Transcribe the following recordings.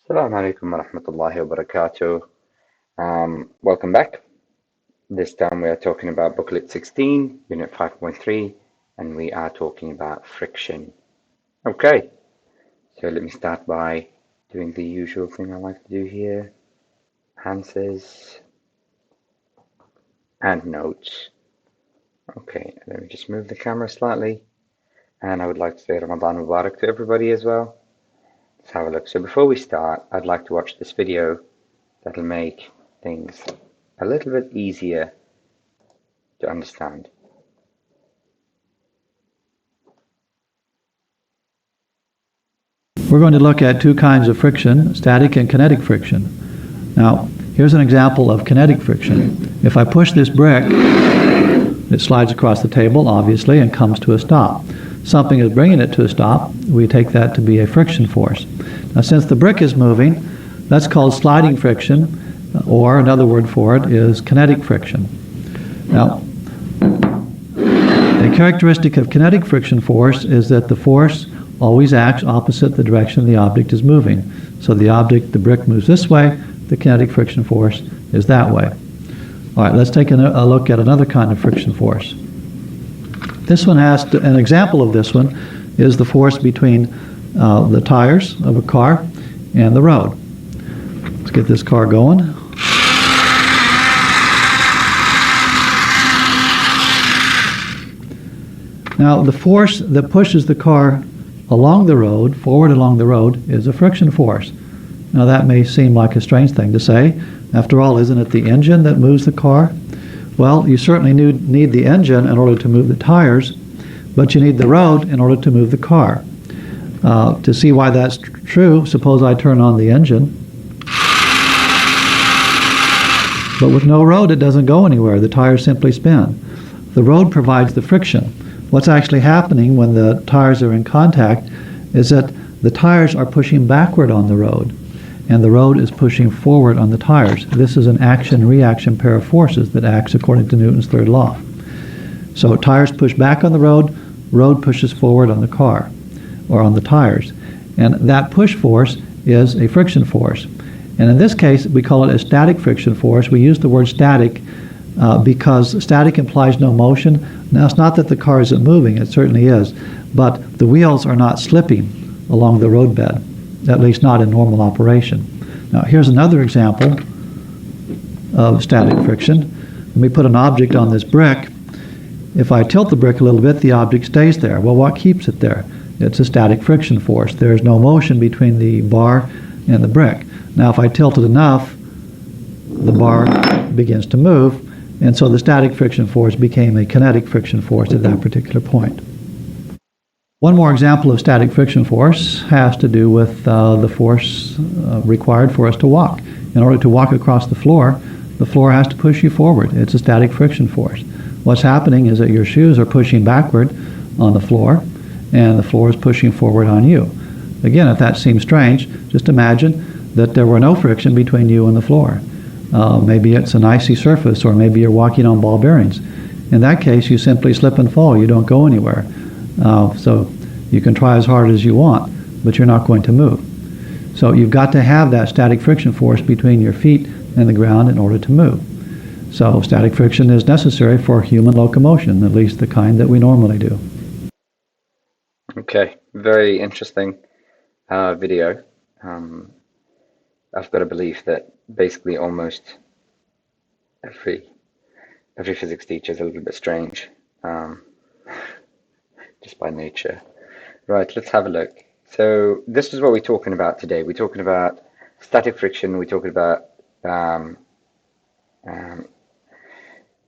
Assalamu alaikum wa rahmatullahi wa barakatuh. Welcome back. This time we are talking about booklet 16, unit 5.3, and we are talking about friction. Okay, so let me start by doing the usual thing I like to do here. Answers and notes. Okay, let me just move the camera slightly. And I would like to say Ramadan Mubarak to everybody as well. Let's have a look. So before we start, I'd like to watch this video that'll make things a little bit easier to understand. We're going to look at two kinds of friction, static and kinetic friction. Now, here's an example of kinetic friction. If I push this brick, it slides across the table, obviously, and comes to a stop. Something is bringing it to a stop. We take that to be a friction force. Now, since the brick is moving, that's called sliding friction, or another word for it is kinetic friction. Now, a characteristic of kinetic friction force is that the force always acts opposite the direction the object is moving. So the brick moves this way, the kinetic friction force is that way. All right, let's take a look at another kind of friction force. This one an example of this one is the force between the tires of a car and the road. Let's get this car going. Now, the force that pushes the car along the road, forward along the road, is a friction force. Now, that may seem like a strange thing to say. After all, isn't it the engine that moves the car? Well, you certainly need the engine in order to move the tires, but you need the road in order to move the car. To see why that's true, suppose I turn on the engine. But with no road, it doesn't go anywhere. The tires simply spin. The road provides the friction. What's actually happening when the tires are in contact is that the tires are pushing backward on the road, and the road is pushing forward on the tires. This is an action-reaction pair of forces that acts according to Newton's third law. So tires push back on the road pushes forward on the car, or on the tires. And that push force is a friction force. And in this case, we call it a static friction force. We use the word static because static implies no motion. Now, it's not that the car isn't moving, it certainly is, but the wheels are not slipping along the roadbed, at least not in normal operation. Now, here's another example of static friction. Let me put an object on this brick. If I tilt the brick a little bit, the object stays there. Well, what keeps it there? It's a static friction force. There's no motion between the bar and the brick. Now, if I tilt it enough, the bar begins to move, and so the static friction force became a kinetic friction force at that particular point. One more example of static friction force has to do with the force required for us to walk. In order to walk across the floor has to push you forward. It's a static friction force. What's happening is that your shoes are pushing backward on the floor, and the floor is pushing forward on you. Again, if that seems strange, just imagine that there were no friction between you and the floor. Maybe it's an icy surface, or maybe you're walking on ball bearings. In that case, you simply slip and fall. You don't go anywhere. So you can try as hard as you want, but you're not going to move. So you've got to have that static friction force between your feet and the ground in order to move. So static friction is necessary for human locomotion, at least the kind that we normally do. Okay, very interesting video. I've got to believe that basically almost every physics teacher is a little bit strange, just by nature. Right, let's have a look. So this is what we're talking about today. We're talking about static friction. We're talking about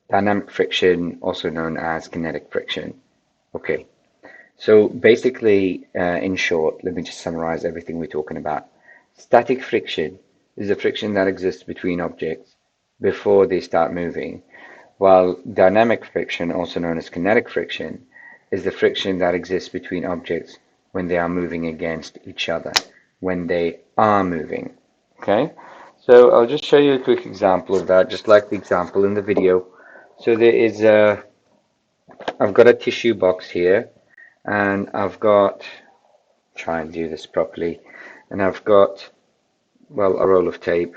dynamic friction, also known as kinetic friction. Okay, so basically, in short, let me just summarize everything we're talking about. Static friction is the friction that exists between objects before they start moving, while dynamic friction, also known as kinetic friction, is the friction that exists between objects when they are moving against each other, when they are moving. Okay, so I'll just show you a quick example of that, just like the example in the video. So there is I've got a tissue box here, and I've got, try and do this properly, and I've got well, a roll of tape.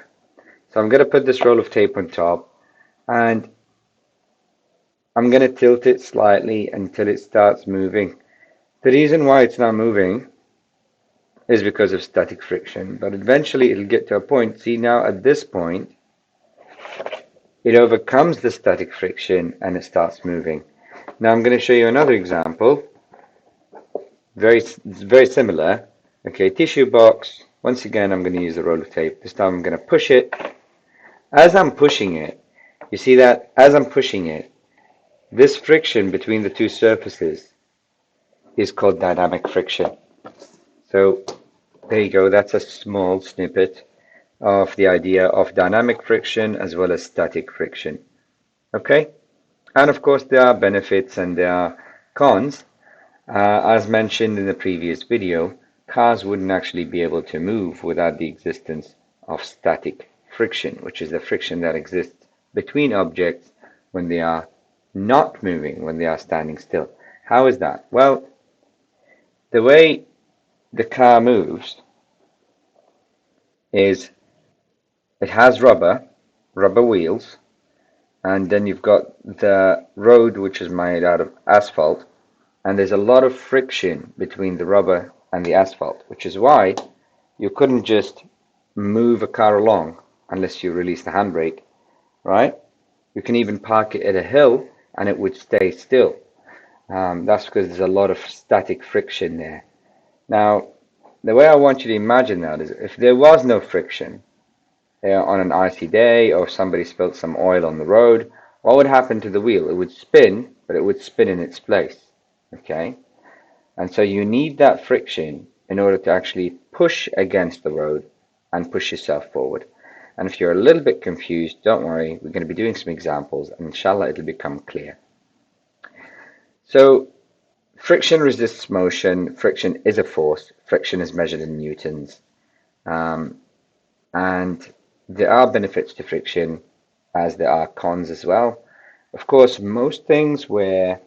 So I'm going to put this roll of tape on top, and I'm going to tilt it slightly until it starts moving. The reason why it's not moving is because of static friction, but eventually it'll get to a point. See, now at this point, it overcomes the static friction and it starts moving. Now I'm going to show you another example, very similar. Okay, tissue box. Once again, I'm going to use a roll of tape. This time I'm going to push it. As I'm pushing it, you see that as I'm pushing it, this friction between the two surfaces is called dynamic friction. So there you go. That's a small snippet of the idea of dynamic friction as well as static friction. Okay? And of course, there are benefits and there are cons. As mentioned in the previous video, cars wouldn't actually be able to move without the existence of static friction, which is the friction that exists between objects when they are not moving, when they are standing still. How is that? Well, the way the car moves is it has rubber wheels, and then you've got the road, which is made out of asphalt, and there's a lot of friction between the rubber and the asphalt, which is why you couldn't just move a car along unless you release the handbrake, right? You can even park it at a hill and it would stay still. That's because there's a lot of static friction there. Now, the way I want you to imagine that is if there was no friction on an icy day or somebody spilled some oil on the road, what would happen to the wheel? It would spin, but it would spin in its place. Okay? And so you need that friction in order to actually push against the road and push yourself forward. And if you're a little bit confused, don't worry, we're going to be doing some examples and inshallah it'll become clear. So friction resists motion, friction is a force, friction is measured in newtons. And there are benefits to friction as there are cons as well. Of course, most things where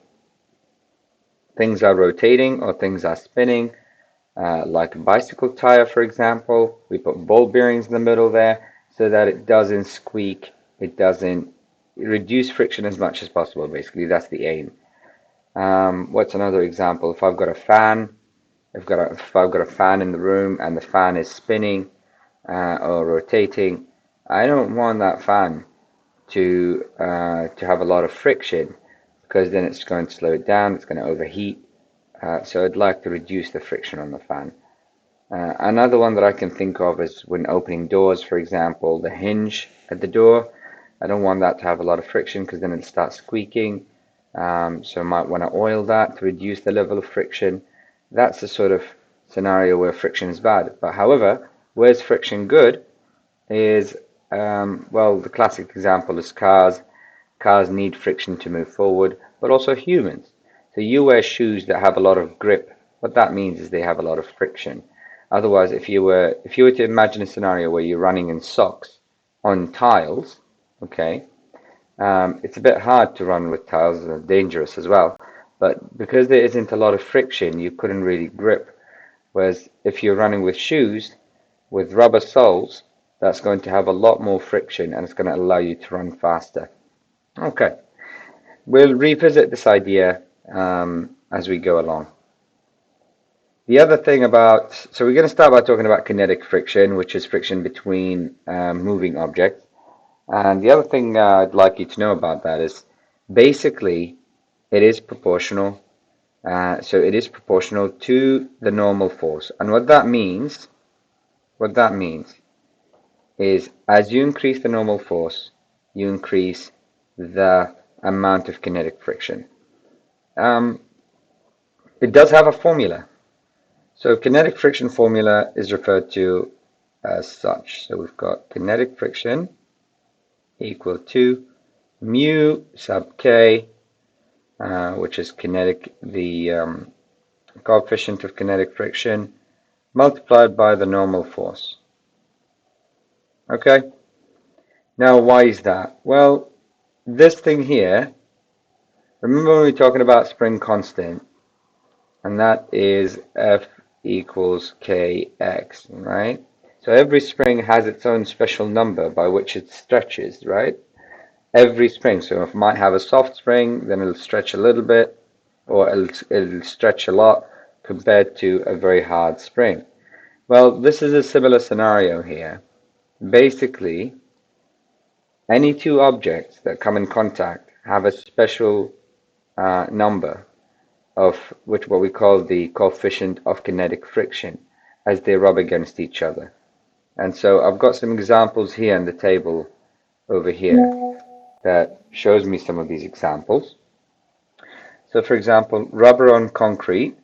things are rotating or things are spinning, like a bicycle tire, for example, we put ball bearings in the middle there so that it doesn't squeak, it doesn't reduce friction as much as possible, basically. That's the aim. What's another example? If I've got a fan, if I've got a fan in the room and the fan is spinning or rotating, I don't want that fan to have a lot of friction because then it's going to slow it down, it's going to overheat. So I'd like to reduce the friction on the fan. Another one that I can think of is when opening doors, for example, the hinge at the door. I don't want that to have a lot of friction because then it'll start squeaking. So I might want to oil that to reduce the level of friction. That's the sort of scenario where friction is bad. But however, where's friction good is, well, the classic example is cars. Cars need friction to move forward, but also humans. So you wear shoes that have a lot of grip. What that means is they have a lot of friction. Otherwise, if you were to imagine a scenario where you're running in socks on tiles, okay, it's a bit hard to run with tiles and dangerous as well. But because there isn't a lot of friction, you couldn't really grip. Whereas if you're running with shoes with rubber soles, that's going to have a lot more friction and it's going to allow you to run faster. Okay, we'll revisit this idea as we go along. The other thing about, so we're going to start by talking about kinetic friction, which is friction between moving objects. And the other thing I'd like you to know about that is basically it is proportional. So it is proportional to the normal force. And what that means is as you increase the normal force, you increase the amount of kinetic friction. It does have a formula. So kinetic friction formula is referred to as such. So we've got kinetic friction equal to mu sub k, which is the coefficient of kinetic friction, multiplied by the normal force. Okay? Now, why is that? Well, this thing here, remember when we were talking about spring constant, and that is F equals kx, right? So every spring has its own special number by which it stretches, right? Every spring. So if it might have a soft spring, then it'll stretch a little bit, or it'll stretch a lot compared to a very hard spring. Well, this is a similar scenario here. Basically, any two objects that come in contact have a special number of what we call the coefficient of kinetic friction as they rub against each other. And so I've got some examples here in the table over here that shows me some of these examples. So for example, rubber on concrete,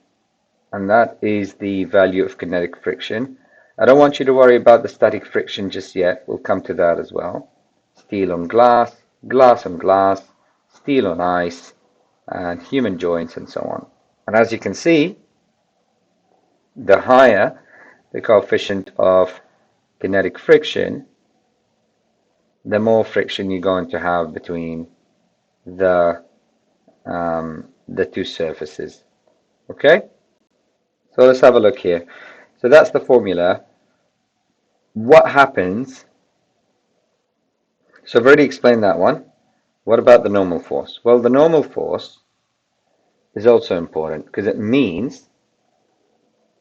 and that is the value of kinetic friction. I don't want you to worry about the static friction just yet. We'll come to that as well. Steel on glass, glass on glass, steel on ice, and human joints and so on. And as you can see, the higher the coefficient of kinetic friction, the more friction you're going to have between the two surfaces. Okay, so let's have a look here. So that's the formula. What happens? So I've already explained that one. What about the normal force? Well, the normal force is also important because it means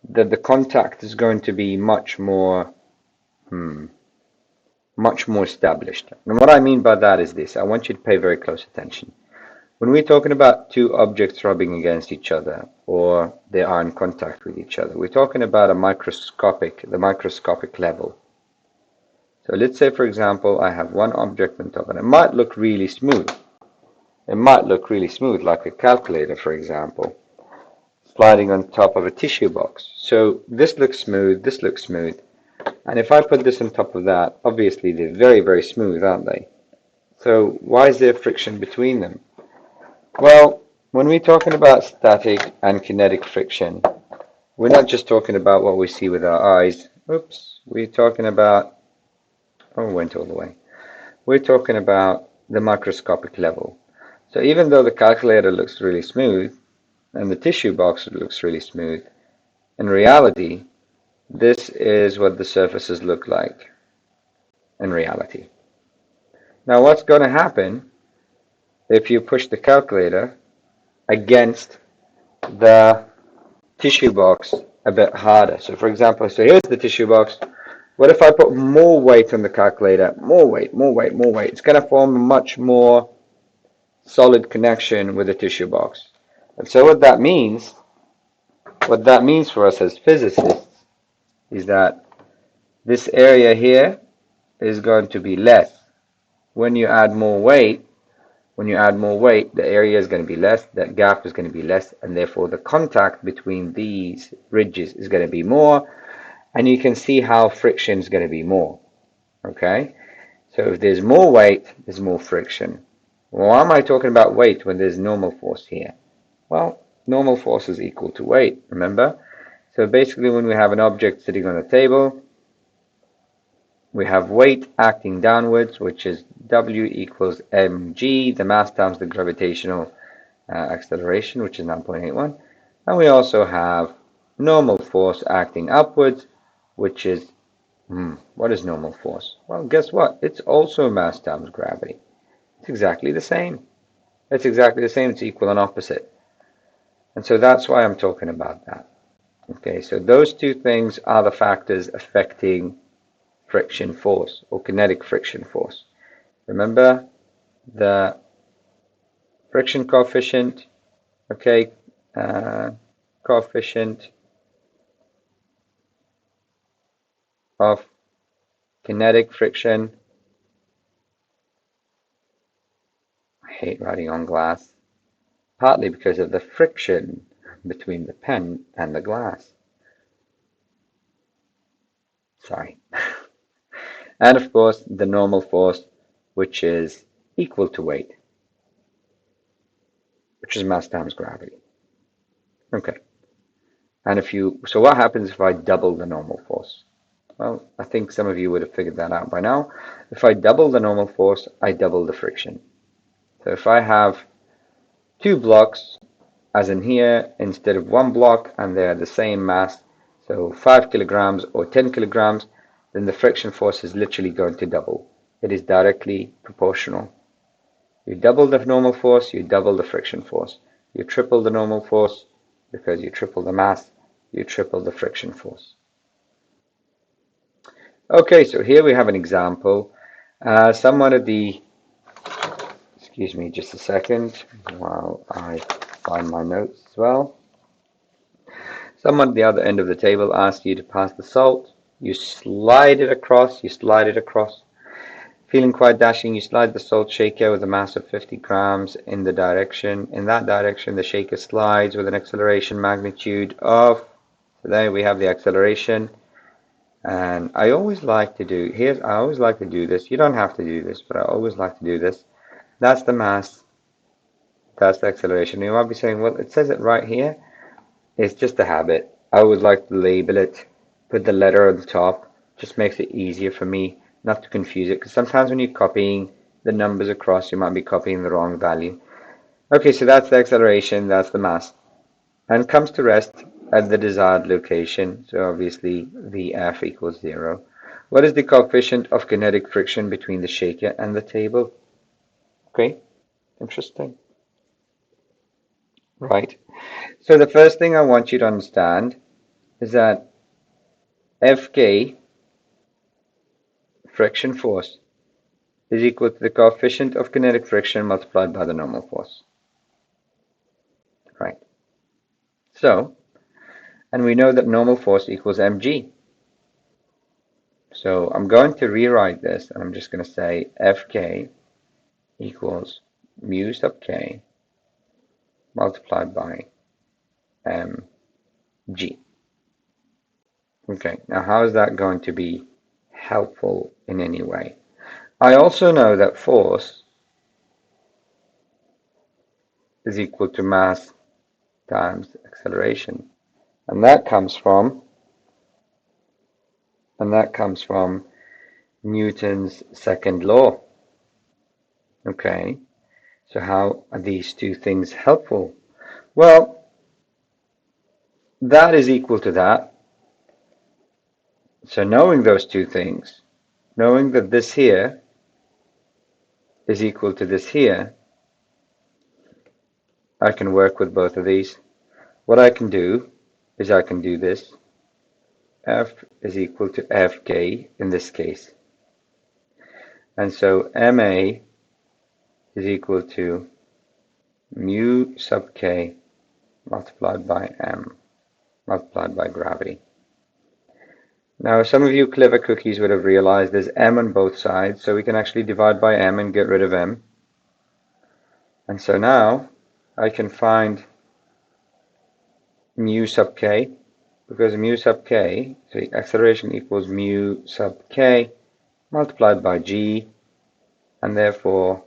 that the contact is going to be much more established. And what I mean by that is this. I want you to pay very close attention. When we're talking about two objects rubbing against each other, or they are in contact with each other, we're talking about the microscopic level. So let's say, for example, I have one object on top, and it might look really smooth. It might look really smooth, like a calculator, for example, sliding on top of a tissue box. So this looks smooth, this looks smooth. And if I put this on top of that, obviously they're very, very smooth, aren't they? So why is there friction between them? Well, when we're talking about static and kinetic friction, we're not just talking about what we see with our eyes. Oops, we're talking about, oh, it went all the way. We're talking about the microscopic level. So even though the calculator looks really smooth and the tissue box looks really smooth, in reality, this is what the surfaces look like in reality. Now, what's going to happen if you push the calculator against the tissue box a bit harder? So for example, so here's the tissue box. What if I put more weight on the calculator? More weight, more weight, more weight. It's going to form a much more solid connection with the tissue box. And so what that means for us as physicists is that this area here is going to be less. When you add more weight, the area is going to be less, that gap is going to be less, and therefore the contact between these ridges is going to be more, and you can see how friction is going to be more. Okay? So if there's more weight, there's more friction. Well, why am I talking about weight when there's normal force here? Well, normal force is equal to weight, remember? So basically when we have an object sitting on a table, we have weight acting downwards, which is W equals mg, the mass times the gravitational acceleration, which is 9.81. And we also have normal force acting upwards, which is, what is normal force? Well, guess what? It's also mass times gravity. It's exactly the same. It's exactly the same. It's equal and opposite. And so that's why I'm talking about that. Okay, so those two things are the factors affecting friction force or kinetic friction force. Remember the friction coefficient, okay, coefficient of kinetic friction. I hate writing on glass, partly because of the friction between the pen and the glass. Sorry. And of course, the normal force, which is equal to weight, which is mass times gravity. Okay. And so what happens if I double the normal force? Well, I think some of you would have figured that out by now. If I double the normal force, I double the friction. So if I have two blocks, as in here, instead of one block, and they're the same mass, so 5 kilograms or 10 kilograms, then the friction force is literally going to double. It is directly proportional. You double the normal force, you double the friction force. You triple the normal force because you triple the mass, you triple the friction force. Okay, so here we have an example. Someone at the, excuse me just a second while I find my notes as well. Someone at the other end of the table asks you to pass the salt. You slide it across, Feeling quite dashing, you slide the salt shaker with a mass of 50 grams in the direction. In that direction, the shaker slides with an acceleration magnitude of, so there we have the acceleration. And I always like to do, I always like to do this. You don't have to do this, but I always like to do this. That's the mass, that's the acceleration. You might be saying, well, it says it right here. It's just a habit. I always like to label it, put the letter on the top. Just makes it easier for me not to confuse it, because sometimes when you're copying the numbers across, you might be copying the wrong value. Okay, so that's the acceleration, that's the mass, and comes to rest at the desired location. So obviously Vf equals 0. What is the coefficient of kinetic friction between the shaker and the table? Okay, interesting. Right. So the first thing I want you to understand is that Fk, friction force, is equal to the coefficient of kinetic friction multiplied by the normal force. Right. So, and we know that normal force equals mg. So I'm going to rewrite this, and I'm just going to say Fk equals mu sub k multiplied by mg. Okay, now how is that going to be helpful in any way? I also know that force is equal to mass times acceleration, and that comes from Newton's second law. Okay, so how are these two things helpful? Well, that is equal to that. So knowing those two things, knowing that this here is equal to this here, I can work with both of these. What I can do is I can do this. F is equal to Fk in this case. And so Ma is equal to mu sub k multiplied by m multiplied by gravity. Now, some of you clever cookies would have realized there's m on both sides, so we can actually divide by m and get rid of m. And so now I can find mu sub k, because mu sub k, so acceleration equals mu sub k multiplied by g, and therefore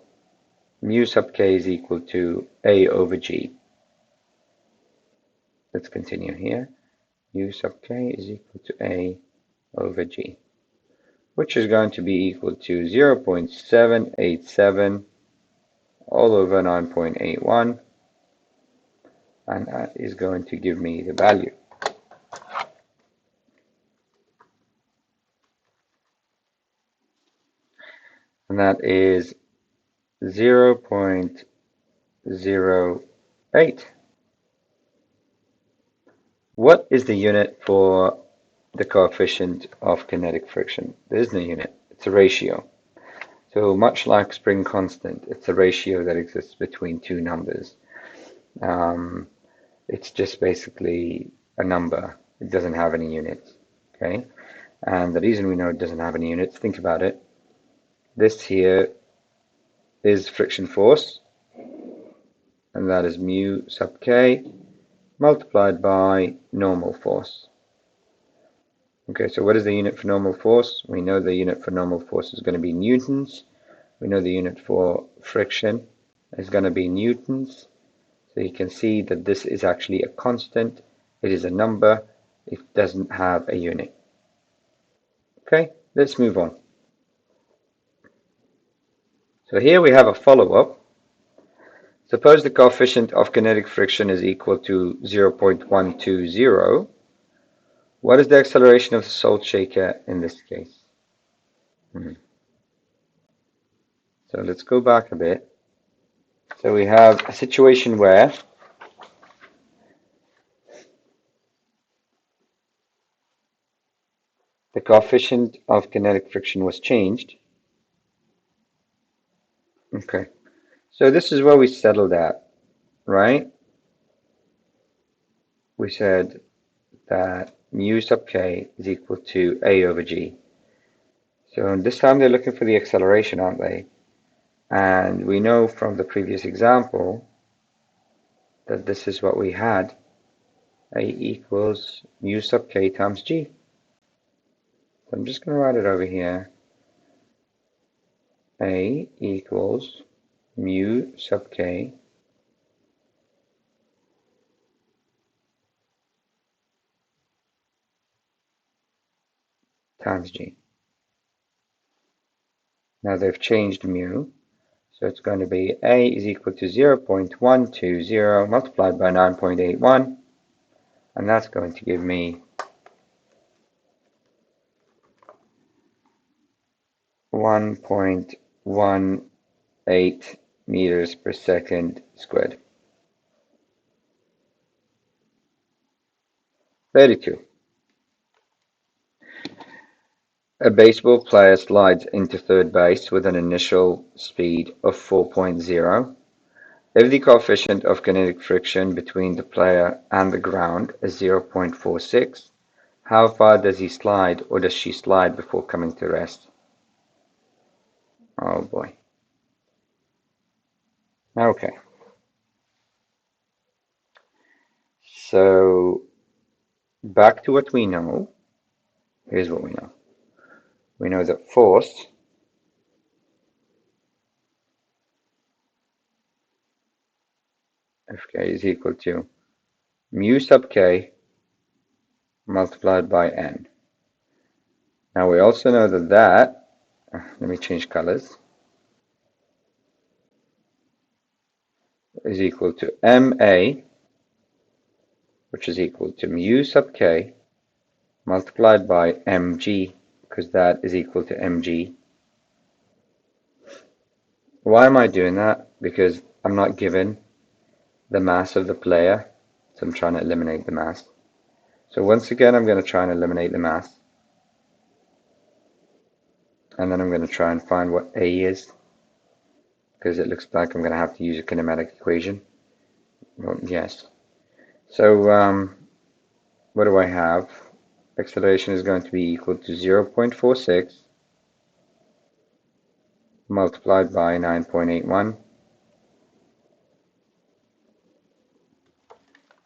mu sub k is equal to a over g. Let's continue here. Mu sub k is equal to a over g, which is going to be equal to 0.787 all over 9.81, and that is going to give me the value. And that is 0.08. What is the unit for the coefficient of kinetic friction? There is no unit, it's a ratio. So much like spring constant, it's a ratio that exists between two numbers. It's just basically a number. It doesn't have any units. Okay, and the reason we know it doesn't have any units, think about it. This here is friction force, and that is mu sub k multiplied by normal force. Okay, so what is the unit for normal force? We know the unit for normal force is going to be newtons. We know the unit for friction is going to be newtons. So you can see that this is actually a constant. It is a number. It doesn't have a unit. Okay, let's move on. So here we have a follow-up. Suppose the coefficient of kinetic friction is equal to 0.120. What is the acceleration of the salt shaker in this case? So let's go back a bit. So we have a situation where the coefficient of kinetic friction was changed. Okay, so this is where we settled at, right? We said that mu sub k is equal to a over g. So this time they're looking for the acceleration, aren't they? And we know from the previous example that this is what we had. A equals mu sub k times g. So I'm just going to write it over here. A equals mu sub k times g. Now they've changed mu, so it's going to be A is equal to 0.120 multiplied by 9.81, and that's going to give me 1.18 meters per second squared. 32. A baseball player slides into third base with an initial speed of 4.0. If the coefficient of kinetic friction between the player and the ground is 0.46, how far does he slide or does she slide before coming to rest? Oh boy. Okay. So back to what we know. Here's what we know. We know that force Fk is equal to mu sub k multiplied by n. Now we also know that let me change colors, is equal to ma, which is equal to mu sub k multiplied by mg, because that is equal to mg. Why am I doing that? Because I'm not given the mass of the player, so I'm trying to eliminate the mass. So once again, I'm going to try and eliminate the mass. And then I'm going to try and find what A is, because it looks like I'm going to have to use a kinematic equation. Well, yes. So what do I have? Acceleration is going to be equal to 0.46 multiplied by 9.81.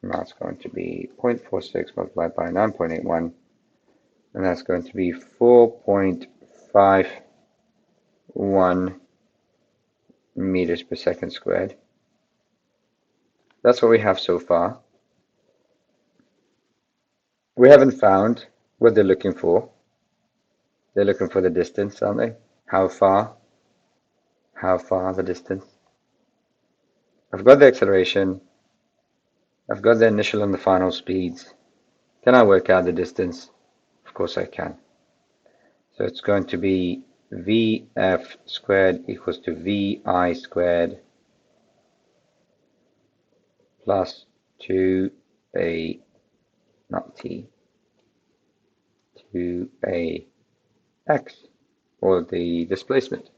And that's going to be 0.46 multiplied by 9.81. And that's going to be 4.51 meters per second squared. That's what we have so far. We haven't found what they're looking for. They're looking for the distance, aren't they? How far? How far the distance? I've got the acceleration. I've got the initial and the final speeds. Can I work out the distance? Of course I can. So it's going to be Vf squared equals to Vi squared plus 2a, not t, 2a x, or the displacement.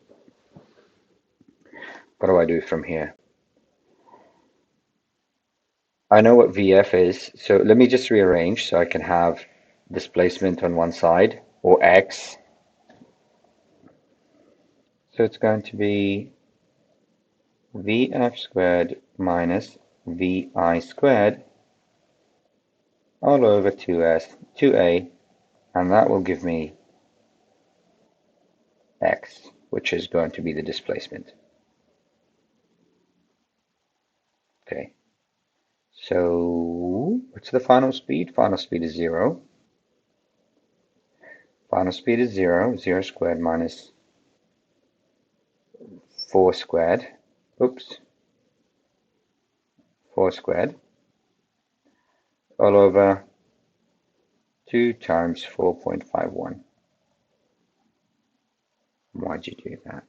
What do I do from here? I know what Vf is, so let me just rearrange so I can have displacement on one side, or x. So it's going to be Vf squared minus Vi squared all over 2a, and that will give me x, which is going to be the displacement. Okay, so what's the final speed? Final speed is 0. Final speed is 0. 0 squared minus 4 squared. Oops. 4 squared all over 2 times 4.51. Why'd you do that?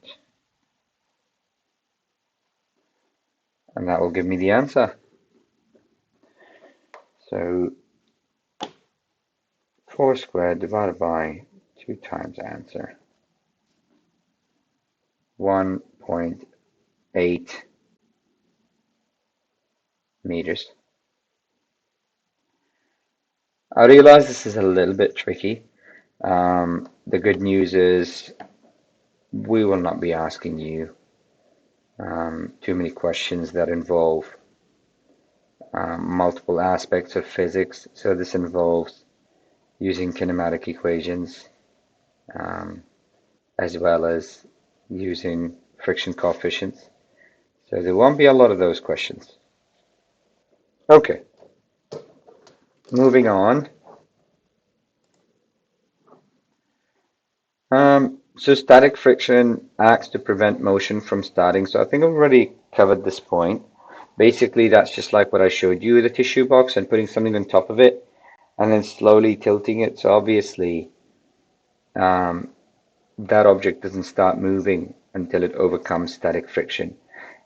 And that will give me the answer. So 4 squared divided by 2 times answer. 1.8 meters. I realize this is a little bit tricky. The good news is we will not be asking you too many questions that involve multiple aspects of physics. So this involves using kinematic equations as well as using friction coefficients. So there won't be a lot of those questions. Okay, moving on. So static friction acts to prevent motion from starting. So I think I've already covered this point. Basically, that's just like what I showed you, the tissue box and putting something on top of it and then slowly tilting it. So obviously, that object doesn't start moving until it overcomes static friction.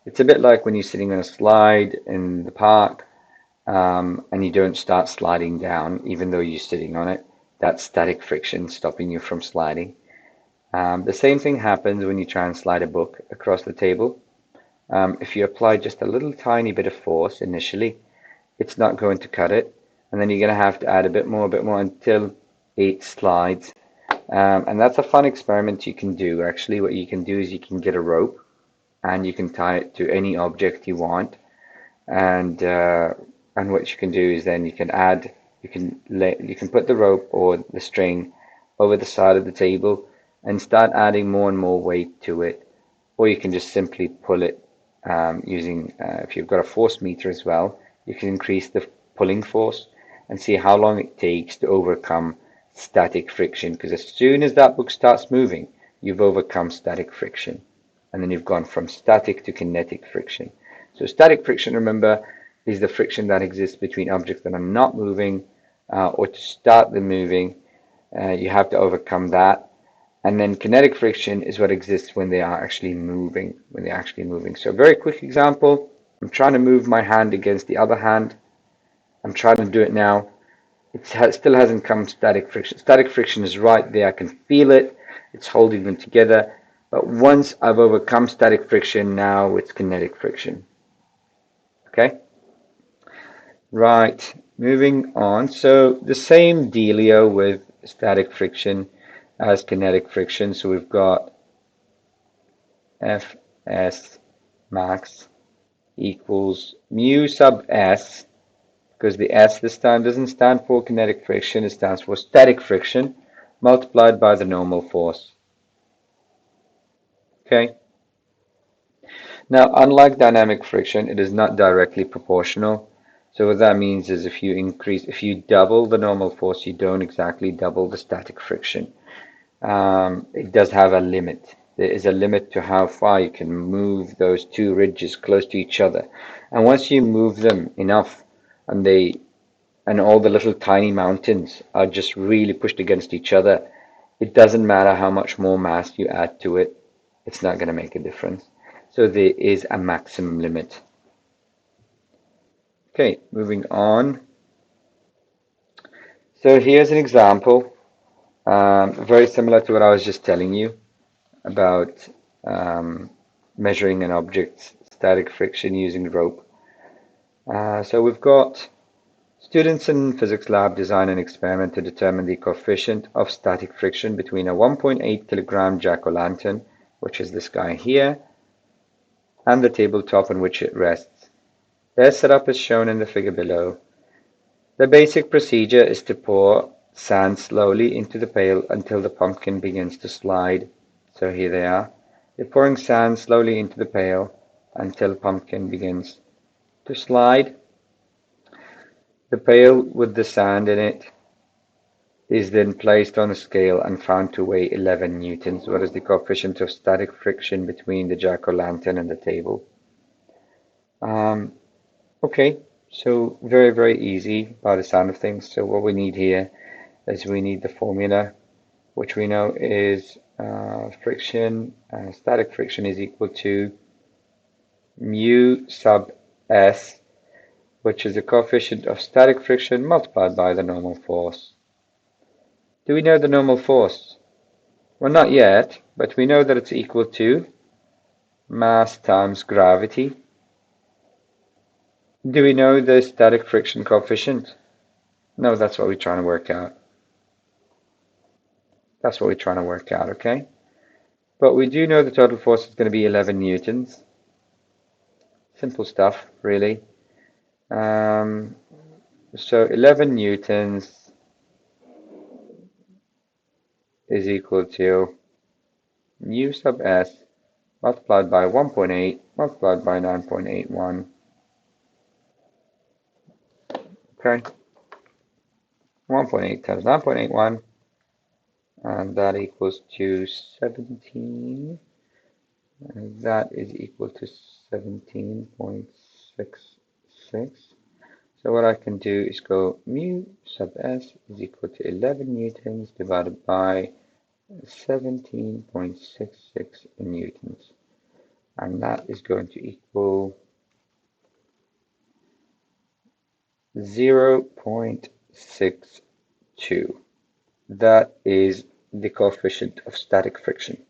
It's a bit like when you're sitting on a slide in the park and you don't start sliding down even though you're sitting on it. That's static friction stopping you from sliding. The same thing happens when you try and slide a book across the table. If you apply just a little tiny bit of force initially, it's not going to cut it. And then you're going to have to add a bit more until it slides. And that's a fun experiment you can do. Actually, what you can do is you can get a rope and you can tie it to any object you want. And what you can do is then you can put the rope or the string over the side of the table and start adding more and more weight to it. Or you can just simply pull it using, if you've got a force meter as well, you can increase the pulling force and see how long it takes to overcome static friction. Because as soon as that book starts moving, you've overcome static friction. And then you've gone from static to kinetic friction. So static friction, remember, is the friction that exists between objects that are not moving or to start them moving. You have to overcome that. And then kinetic friction is what exists when they are actually moving, So a very quick example, I'm trying to move my hand against the other hand. I'm trying to do it now. It still hasn't come static friction. Static friction is right there. I can feel it. It's holding them together. But once I've overcome static friction, now it's kinetic friction. Okay? Right, moving on. So the same dealio with static friction as kinetic friction. So we've got Fs max equals mu sub s, because the s this time doesn't stand for kinetic friction, it stands for static friction, multiplied by the normal force. Okay. Now, unlike dynamic friction, it is not directly proportional. So what that means is if you double the normal force, you don't exactly double the static friction. It does have a limit. There is a limit to how far you can move those two ridges close to each other. And once you move them enough, and all the little tiny mountains are just really pushed against each other, it doesn't matter how much more mass you add to it, it's not going to make a difference. So there is a maximum limit. Okay, moving on. So here's an example, very similar to what I was just telling you about measuring an object's static friction using rope. So we've got students in physics lab design an experiment to determine the coefficient of static friction between a 1.8 kilogram jack-o'-lantern, which is this guy here, and the tabletop on which it rests. Their setup is shown in the figure below. The basic procedure is to pour sand slowly into the pail until the pumpkin begins to slide. So here they are. They're pouring sand slowly into the pail until pumpkin begins to slide. The pail with the sand in it is then placed on a scale and found to weigh 11 newtons. What is the coefficient of static friction between the jack-o'-lantern and the table? Okay, so very, very easy by the sound of things. So what we need here is we need the formula, which we know is static friction is equal to mu sub s, which is the coefficient of static friction multiplied by the normal force. Do we know the normal force? Well, not yet, but we know that it's equal to mass times gravity. Do we know the static friction coefficient? No, that's what we're trying to work out. That's what we're trying to work out, okay? But we do know the total force is going to be 11 newtons. Simple stuff, really. So 11 newtons is equal to mu sub s multiplied by 1.8 multiplied by 9.81. Okay, 1.8 times 9.81, and that equals to 17. And that is equal to 17.66. So what I can do is go mu sub s is equal to 11 newtons divided by 17.66 newtons. And that is going to equal 0.62. That is the coefficient of static friction.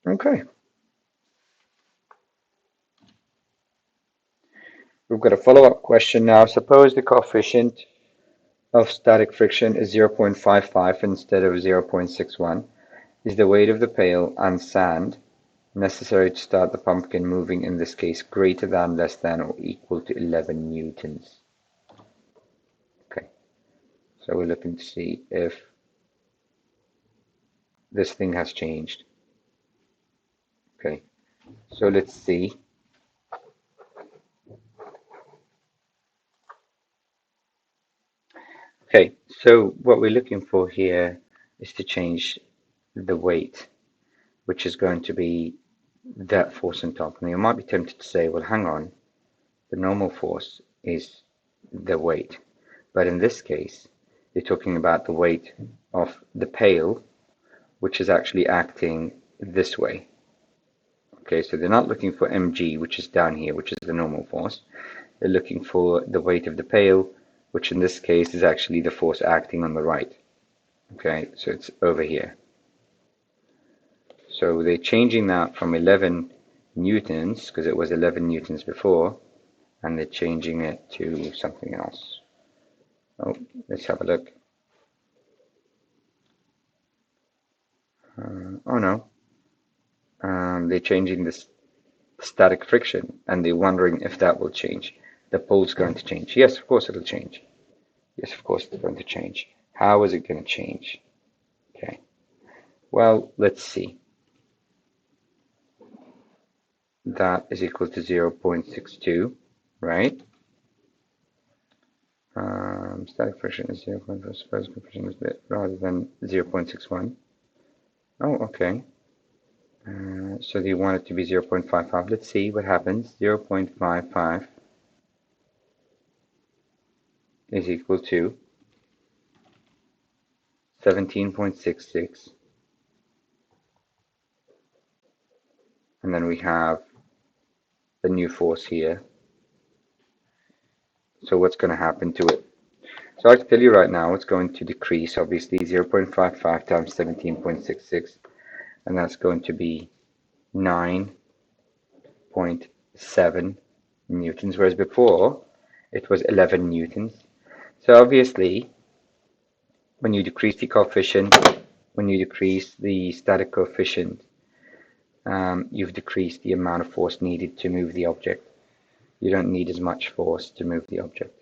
Okay. We've got a follow-up question now. Suppose the coefficient of static friction is 0.55 instead of 0.61. Is the weight of the pail and sand necessary to start the pumpkin moving, in this case, greater than, less than, or equal to 11 newtons? Okay, so we're looking to see if this thing has changed. Okay, so let's see. Okay, so what we're looking for here is to change the weight, which is going to be that force on top. And you might be tempted to say, well, hang on, the normal force is the weight. But in this case, you're talking about the weight of the pail, which is actually acting this way. Okay, so they're not looking for mg, which is down here, which is the normal force. They're looking for the weight of the pail, which in this case is actually the force acting on the right. Okay, so it's over here. So they're changing that from 11 newtons, because it was 11 newtons before, and they're changing it to something else. Oh, let's have a look. Oh no, they're changing this static friction, and they're wondering if that will change. The pole's going to change. Yes, of course it'll change. Yes, of course it's going to change. How is it going to change? Okay, well, let's see. That is equal to 0.62, right? Static friction is 0.4, suppose friction is a bit rather than 0.61. Oh, okay. So you want it to be 0.55. Let's see what happens. 0.55 is equal to 17.66. And then we have the new force here. So what's going to happen to it? So I can tell you right now, it's going to decrease, obviously, 0.55 times 17.66, and that's going to be 9.7 newtons, whereas before it was 11 newtons. So obviously, when you decrease the coefficient, when you decrease the static coefficient, you've decreased the amount of force needed to move the object. You don't need as much force to move the object.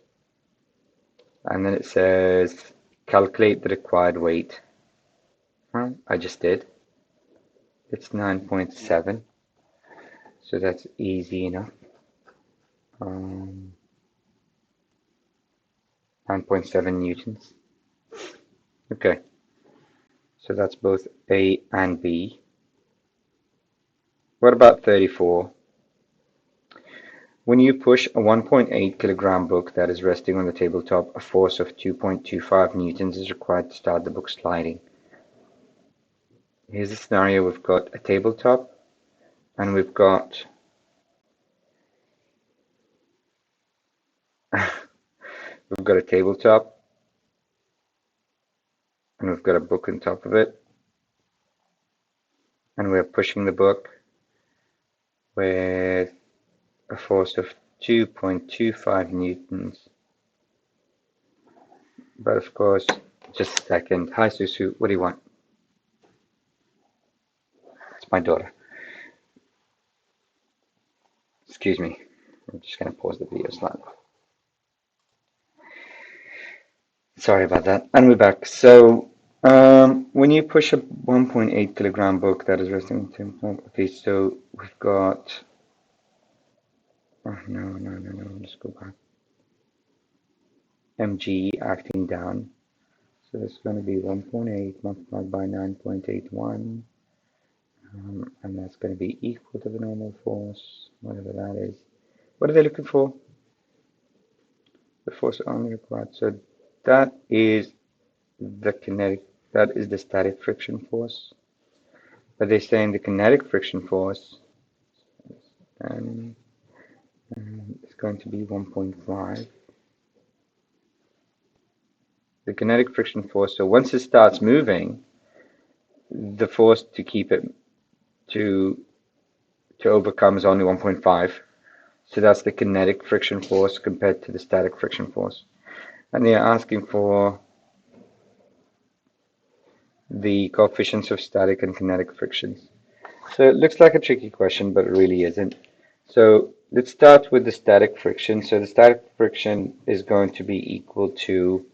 And then it says, calculate the required weight. Well, I just did. It's 9.7. So that's easy enough. 9.7 newtons. Okay. So that's both A and B. What about 34? When you push a 1.8 kilogram book that is resting on the tabletop, a force of 2.25 newtons is required to start the book sliding. Here's a scenario. We've got a tabletop and we've got we've got a tabletop and we've got a book on top of it, and we're pushing the book with a force of 2.25 newtons. But of course, just a second. Hi, Susu. What do you want? It's my daughter. Excuse me. I'm just going to pause the video slightly. Sorry about that. And we're back. So, when you push a 1.8 kilogram book that is resting on the tabletop, okay, so we've got. Oh, no. Let's go back. mg acting down. So it's going to be 1.8 multiplied by 9.81, and that's going to be equal to the normal force, whatever that is. What are they looking for? The force only required. So that is the kinetic, that is the static friction force. But they're saying the kinetic friction force is going to be 1.5. The kinetic friction force, so once it starts moving, the force to keep it to overcome is only 1.5. So that's the kinetic friction force compared to the static friction force. And they're asking for the coefficients of static and kinetic frictions. So it looks like a tricky question, but it really isn't. So let's start with the static friction. So the static friction is going to be equal to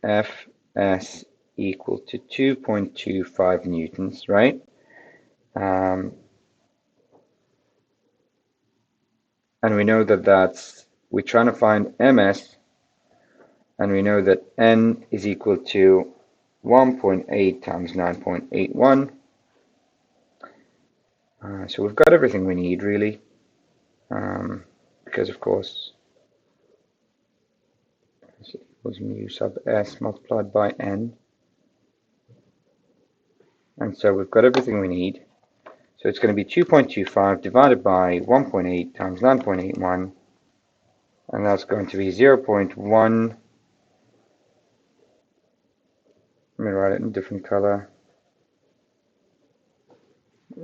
Fs equal to 2.25 newtons, right? And we know that we're trying to find Ms, and we know that N is equal to 1.8 times 9.81. So we've got everything we need, really, because of course this equals mu sub S multiplied by N. And so we've got everything we need. So it's going to be 2.25 divided by 1.8 times 9.81, and that's going to be 0.1. Let me write it in a different color.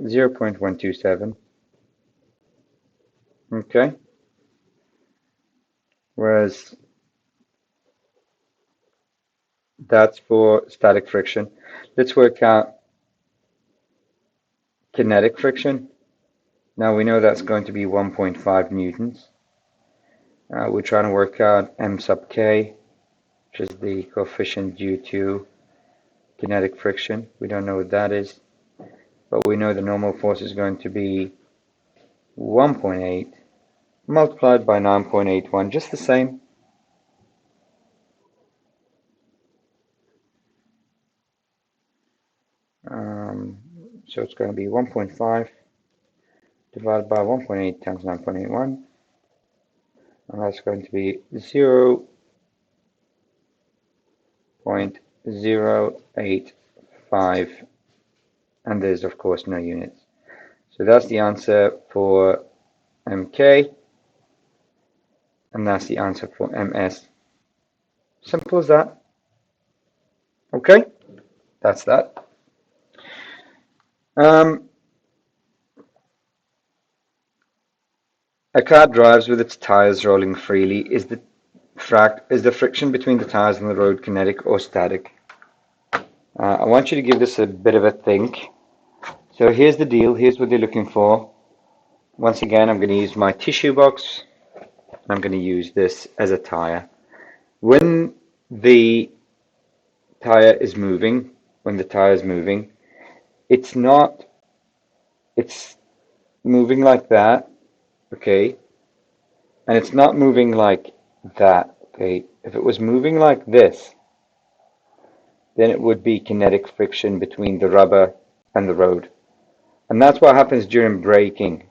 0.127. Okay. Whereas that's for static friction. Let's work out kinetic friction. Now we know that's going to be 1.5 newtons. We're trying to work out m sub k, which is the coefficient due to kinetic friction. We don't know what that is, but we know the normal force is going to be 1.8 multiplied by 9.81, just the same. So it's going to be 1.5 divided by 1.8 times 9.81, and that's going to be 0.085, and there's of course no units. So that's the answer for MK, and that's the answer for MS. Simple as that. Okay, that's that. A car drives with its tires rolling freely. Is the friction between the tires and the road kinetic or static? I want you to give this a bit of a think. So here's the deal. Here's what they're looking for. Once again, I'm going to use my tissue box. I'm going to use this as a tire. When the tire is moving, it's moving like that, okay? And it's not moving like that, okay? If it was moving like this, then it would be kinetic friction between the rubber and the road. And that's what happens during braking.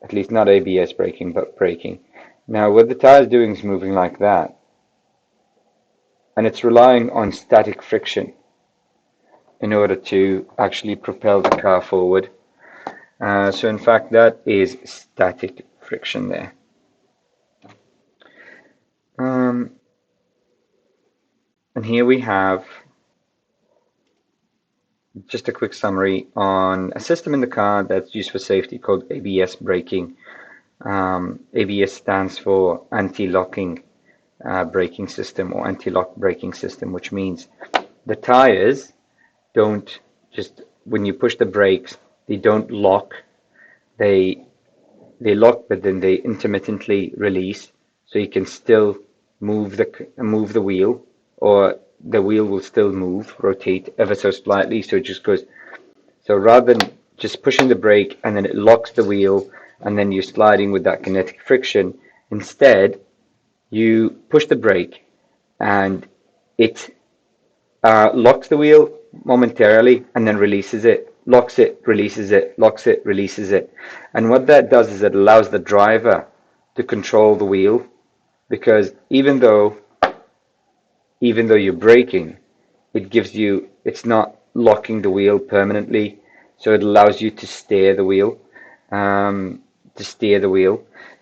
at least not ABS braking, but braking. Now, what the tire is doing is moving like that, and it's relying on static friction in order to actually propel the car forward. So in fact, that is static friction there. And here we have just a quick summary on a system in the car that's used for safety called ABS braking. ABS stands for anti-locking braking system, or anti-lock braking system, which means the tires don't just, when you push the brakes, they don't lock. They lock, but then they intermittently release, so you can still move the wheel, or the wheel will still move, rotate ever so slightly. So it just goes. So rather than just pushing the brake and then it locks the wheel and then you're sliding with that kinetic friction, instead you push the brake and it locks the wheel momentarily and then releases it, locks it, releases it, locks it, releases it. And what that does is it allows the driver to control the wheel, because even though you're braking, it's not locking the wheel permanently, so it allows you to steer the wheel.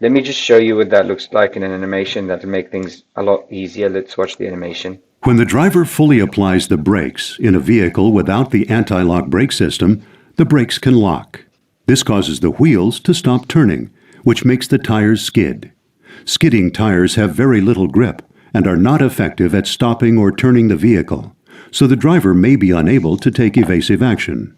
Let me just show you what that looks like in an animation that'll make things a lot easier. Let's watch the animation. When the driver fully applies the brakes in a vehicle without the anti-lock brake system, the brakes can lock. This causes the wheels to stop turning, which makes the tires skid. Skidding tires have very little grip and are not effective at stopping or turning the vehicle, so the driver may be unable to take evasive action.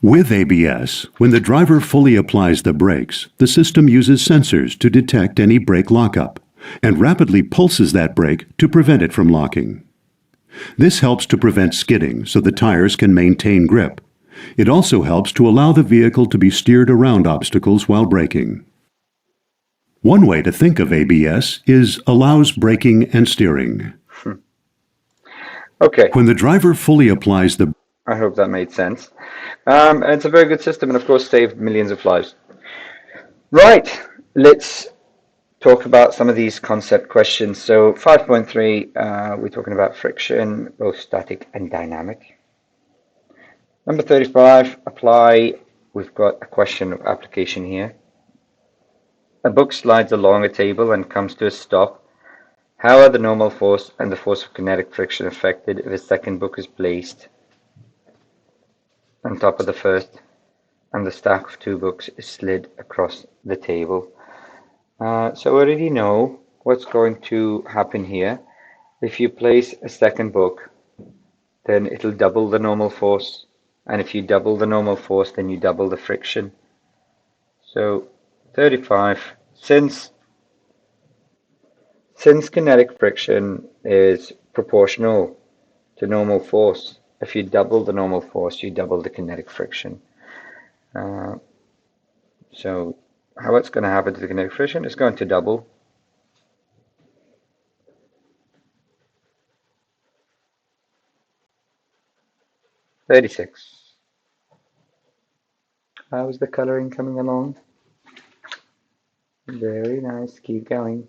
With ABS, when the driver fully applies the brakes, the system uses sensors to detect any brake lockup and rapidly pulses that brake to prevent it from locking. This helps to prevent skidding so the tires can maintain grip. It also helps to allow the vehicle to be steered around obstacles while braking. One way to think of ABS is allows braking and steering. Okay. When the driver fully applies the I hope that made sense. It's a very good system and of course saved millions of lives. Right, let's talk about some of these concept questions. So 5.3, we're talking about friction, both static and dynamic. Number 35, apply. We've got a question of application here. A book slides along a table and comes to a stop. How are the normal force and the force of kinetic friction affected if a second book is placed on top of the first and the stack of two books is slid across the table? So we already know what's going to happen here. If you place a second book, then it'll double the normal force, and if you double the normal force, then you double the friction. So 35, since kinetic friction is proportional to normal force, if you double the normal force, you double the kinetic friction. So how it's going to happen to the kinetic friction is going to double. "36. How's the coloring coming along? Very nice, keep going.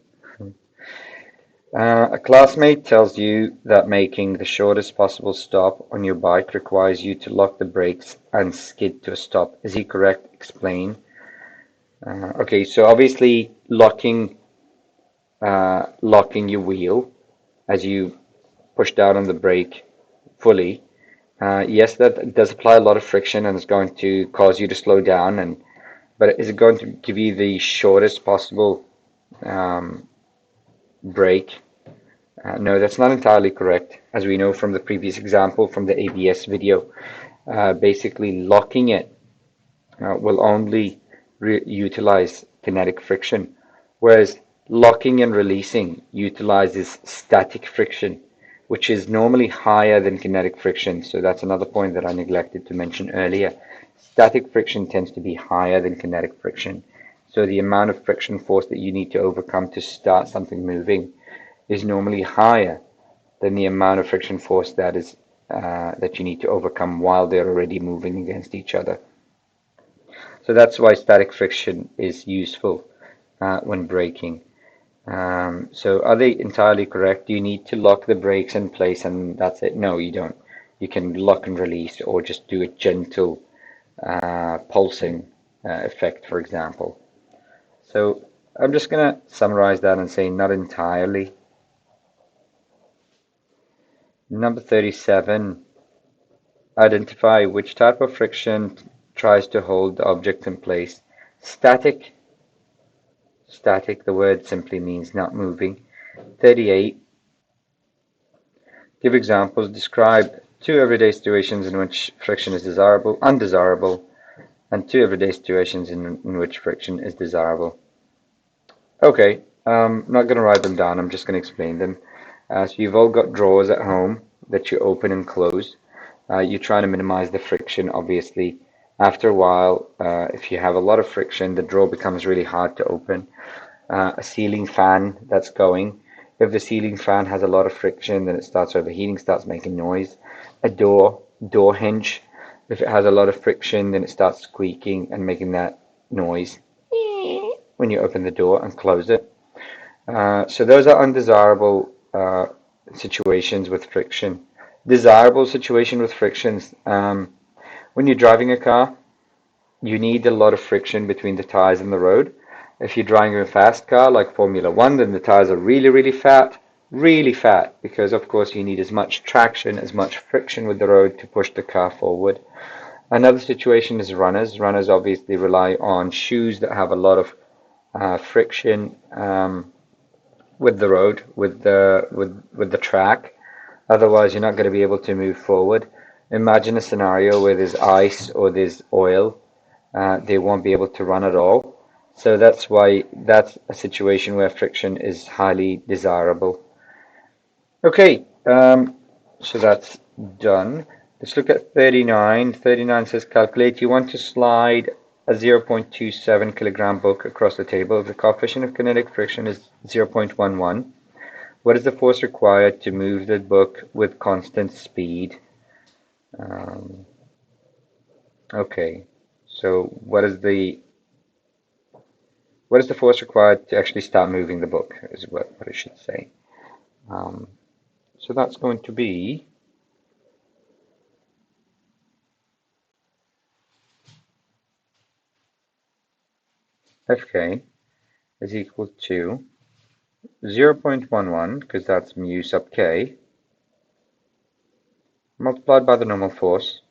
A classmate tells you that making the shortest possible stop on your bike requires you to lock the brakes and skid to a stop. Is he correct? Explain. Okay, so obviously locking your wheel as you push down on the brake fully. Yes, that does apply a lot of friction and it's going to cause you to slow down. But is it going to give you the shortest possible brake? No, that's not entirely correct. As we know from the previous example from the ABS video, basically locking it will only utilize kinetic friction, whereas locking and releasing utilizes static friction, which is normally higher than kinetic friction. So that's another point that I neglected to mention earlier. Static friction tends to be higher than kinetic friction. So the amount of friction force that you need to overcome to start something moving is normally higher than the amount of friction force that you need to overcome while they're already moving against each other. So that's why static friction is useful when braking. So are they entirely correct? Do you need to lock the brakes in place and that's it? No, you don't. You can lock and release or just do a gentle pulsing effect, for example. So I'm just going to summarize that and say not entirely. Number 37, identify which type of friction tries to hold the object in place. Static. Static, the word simply means not moving. 38, give examples. Describe two everyday situations in which friction is desirable, undesirable, and two everyday situations in which friction is desirable. Okay, I'm not going to write them down. I'm just going to explain them. So you've all got drawers at home that you open and close. You're trying to minimize the friction, obviously. After a while, if you have a lot of friction, the drawer becomes really hard to open. A ceiling fan that's going. If the ceiling fan has a lot of friction, then it starts overheating, starts making noise. A door hinge, if it has a lot of friction, then it starts squeaking and making that noise when you open the door and close it. So those are undesirable situations with friction. Desirable situation with frictions. When you're driving a car, you need a lot of friction between the tires and the road. If you're driving a fast car like Formula One, then the tires are really fat, because of course you need as much traction, as much friction with the road to push the car forward. Another situation is runners. Runners obviously rely on shoes that have a lot of friction with the road, with the track. Otherwise, you're not going to be able to move forward. Imagine a scenario where there's ice or there's oil. They won't be able to run at all. So that's why that's a situation where friction is highly desirable. Okay, so that's done. Let's look at 39. 39 says calculate. You want to slide a 0.27 kilogram book across the table. If the coefficient of kinetic friction is 0.11, what is the force required to move the book with constant speed? Um, okay, so what is the force required to actually start moving the book is what it should say. Um, so that's going to be Fk is equal to 0.11, because that's mu sub k, multiplied by the normal force,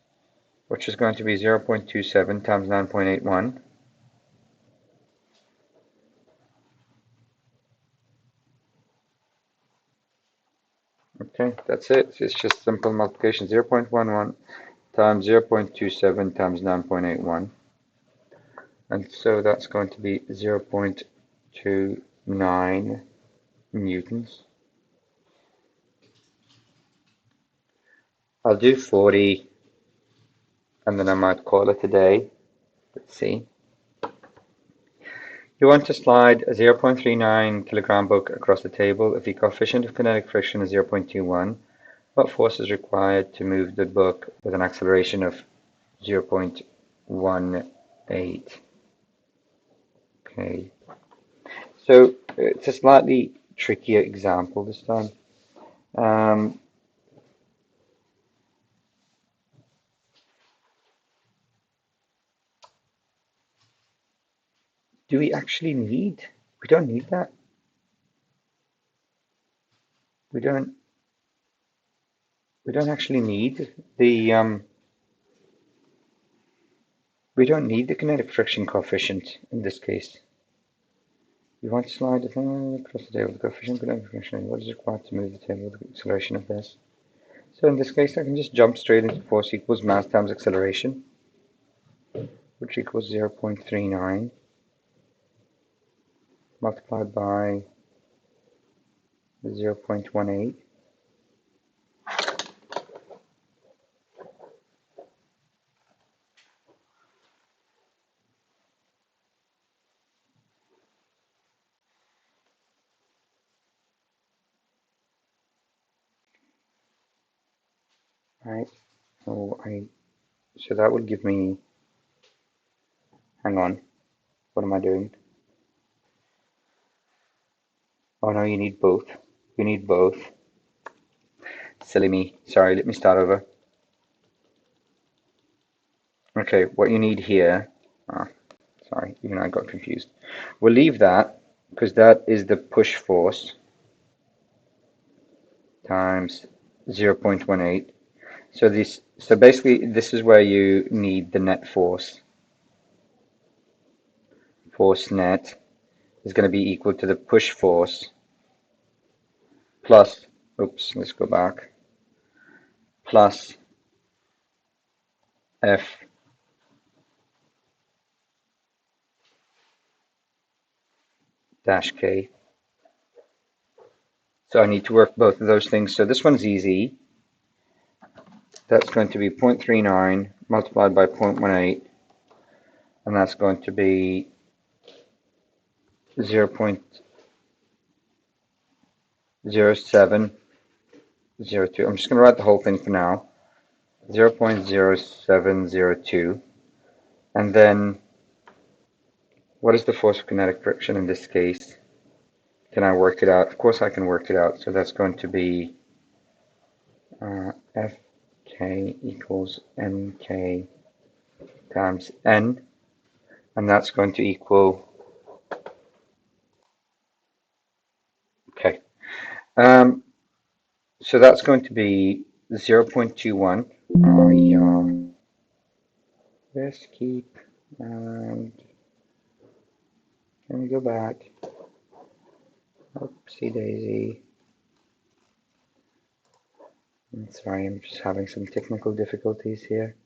which is going to be 0.27 times 9.81. Okay, that's it. It's just simple multiplication. 0.11 times 0.27 times 9.81. And so that's going to be 0.29 newtons. I'll do 40 and then I might call it a day. Let's see. You want to slide a 0.39 kilogram book across the table. If the coefficient of kinetic friction is 0.21, what force is required to move the book with an acceleration of 0.18? Okay, so it's a slightly trickier example this time. Um, do we actually need? We don't need that. We don't. We don't actually need we don't need the kinetic friction coefficient in this case. You want to slide the thing across the table. The coefficient of kinetic friction. What is required to move the table with the acceleration of this? So in this case, I can just jump straight into force equals mass times acceleration, which equals 0.39 multiplied by 0.18. Right. So that would give me Hang on. What am I doing? Oh no, you need both. You need both. Silly me. Sorry, let me start over. Okay, what you need here. Oh, sorry, even I got confused. We'll leave that because that is the push force times 0.18. So basically this is where you need the net force. Force net is going to be equal to the push force plus, oops, let's go back, plus F dash K. So I need to work both of those things. So this one's easy. That's going to be 0.39 multiplied by 0.18, and that's going to be 0.0702. I'm just going to write the whole thing for now. 0.0702. And then, what is the force of kinetic friction in this case? Can I work it out? Of course I can work it out. So that's going to be Fk equals Mk times N, and that's going to equal, okay, so that's going to be 0.21. Oh yeah, let's keep, can we go back? Oopsie daisy. I'm sorry, I'm just having some technical difficulties here.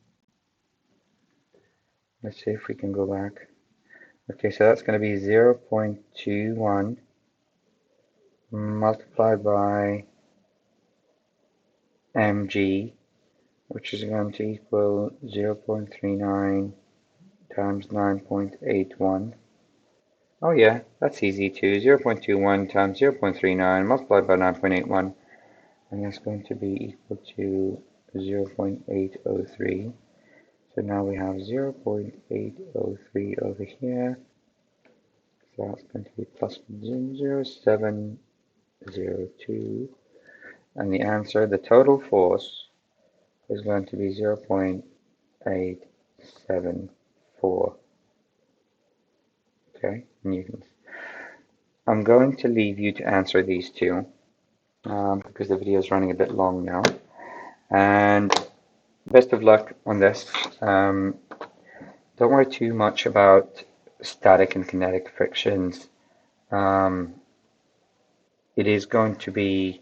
Let's see if we can go back. Okay, so that's going to be 0.21 multiplied by mg, which is going to equal 0.39 times 9.81. Oh yeah, that's easy too. 0.21 times 0.39 multiplied by 9.81, and that's going to be equal to 0.803. So now we have 0.803 over here. So that's going to be plus 0.0702. And the answer, the total force, is going to be 0.874. Okay, newtons. I'm going to leave you to answer these two because the video is running a bit long now. And best of luck on this. Don't worry too much about static and kinetic frictions. It is going to be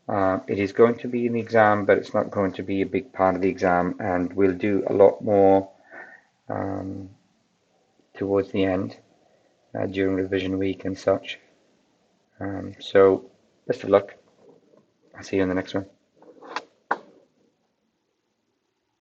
in the exam, but it's not going to be a big part of the exam, and we'll do a lot more towards the end during revision week and such. So best of luck. I'll see you in the next one.